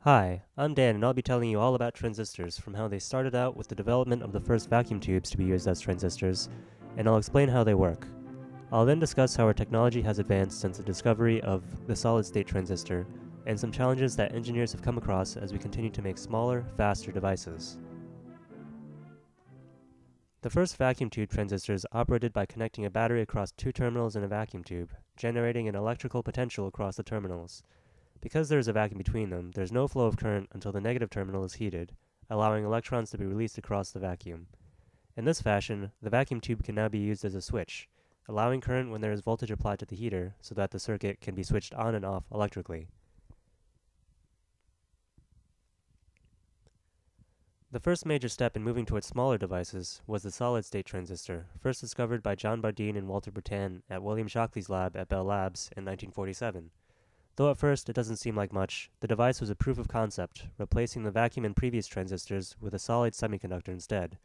Hi, I'm Dan and I'll be telling you all about transistors, from how they started out with the development of the first vacuum tubes to be used as transistors, and I'll explain how they work. I'll then discuss how our technology has advanced since the discovery of the solid-state transistor, and some challenges that engineers have come across as we continue to make smaller, faster devices. The first vacuum tube transistors operated by connecting a battery across two terminals in a vacuum tube, generating an electrical potential across the terminals. Because there is a vacuum between them, there is no flow of current until the negative terminal is heated, allowing electrons to be released across the vacuum. In this fashion, the vacuum tube can now be used as a switch, allowing current when there is voltage applied to the heater so that the circuit can be switched on and off electrically. The first major step in moving towards smaller devices was the solid-state transistor, first discovered by John Bardeen and Walter Bertin at William Shockley's lab at Bell Labs in 1947. Though at first it doesn't seem like much, the device was a proof of concept, replacing the vacuum in previous transistors with a solid semiconductor instead.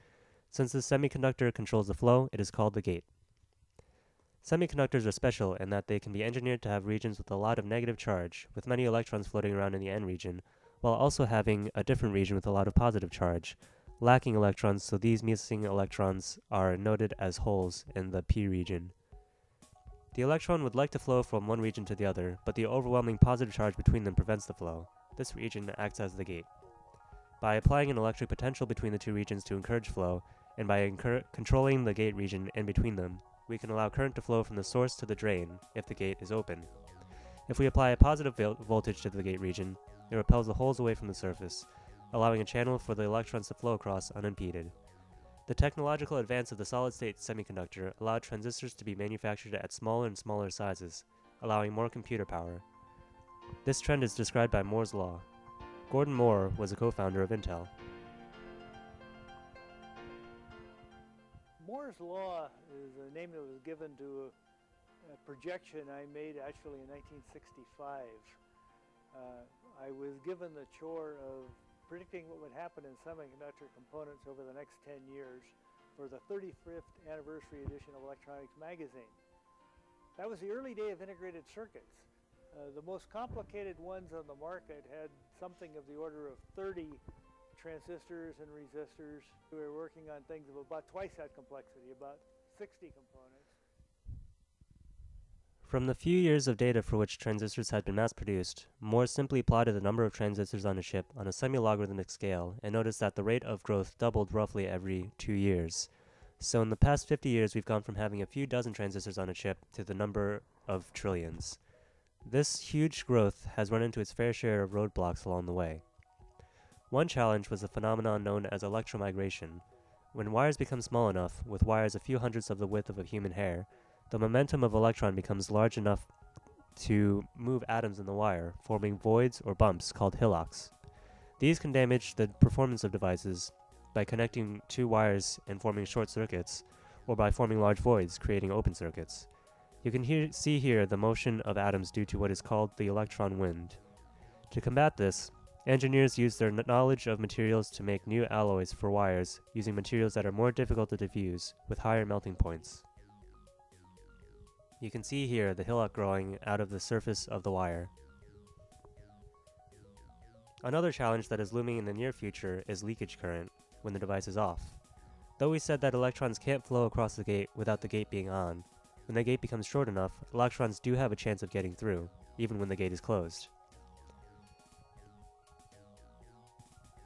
Since this semiconductor controls the flow, it is called the gate. Semiconductors are special in that they can be engineered to have regions with a lot of negative charge, with many electrons floating around in the N region, while also having a different region with a lot of positive charge, lacking electrons, so these missing electrons are noted as holes in the P region. The electron would like to flow from one region to the other, but the overwhelming positive charge between them prevents the flow. This region acts as the gate. By applying an electric potential between the two regions to encourage flow, and by controlling the gate region in between them, we can allow current to flow from the source to the drain if the gate is open. If we apply a positive voltage to the gate region, it repels the holes away from the surface, allowing a channel for the electrons to flow across unimpeded. The technological advance of the solid-state semiconductor allowed transistors to be manufactured at smaller and smaller sizes, allowing more computer power. This trend is described by Moore's law. Gordon Moore was a co-founder of Intel. Moore's law is a name that was given to a projection I made actually in 1965. I was given the chore of predicting what would happen in semiconductor components over the next 10 years for the 35th anniversary edition of Electronics magazine. That was the early day of integrated circuits. The most complicated ones on the market had something of the order of 30 transistors and resistors. We were working on things of about twice that complexity, about 60 components. From the few years of data for which transistors had been mass-produced, Moore simply plotted the number of transistors on a chip on a semi-logarithmic scale and noticed that the rate of growth doubled roughly every 2 years. So in the past 50 years, we've gone from having a few dozen transistors on a chip to the number of trillions. This huge growth has run into its fair share of roadblocks along the way. One challenge was the phenomenon known as electromigration. When wires become small enough, with wires a few hundredths of the width of a human hair, the momentum of electron becomes large enough to move atoms in the wire, forming voids or bumps called hillocks. These can damage the performance of devices by connecting two wires and forming short circuits, or by forming large voids, creating open circuits. You can see here the motion of atoms due to what is called the electron wind. To combat this, engineers use their knowledge of materials to make new alloys for wires using materials that are more difficult to diffuse, with higher melting points. You can see here the hillock growing out of the surface of the wire. Another challenge that is looming in the near future is leakage current when the device is off. Though we said that electrons can't flow across the gate without the gate being on, when the gate becomes short enough, electrons do have a chance of getting through, even when the gate is closed.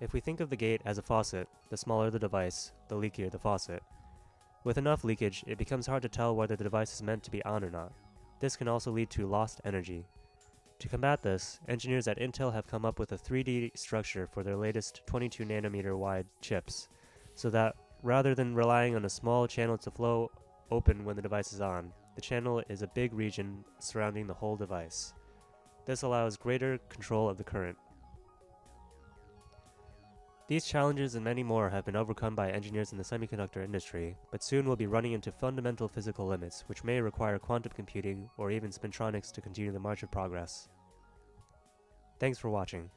If we think of the gate as a faucet, the smaller the device, the leakier the faucet. With enough leakage, it becomes hard to tell whether the device is meant to be on or not. This can also lead to lost energy. To combat this, engineers at Intel have come up with a 3D structure for their latest 22 nanometer wide chips, so that rather than relying on a small channel to flow open when the device is on, the channel is a big region surrounding the whole device. This allows greater control of the current. These challenges and many more have been overcome by engineers in the semiconductor industry, but soon we'll be running into fundamental physical limits, which may require quantum computing or even spintronics to continue the march of progress. Thanks for watching.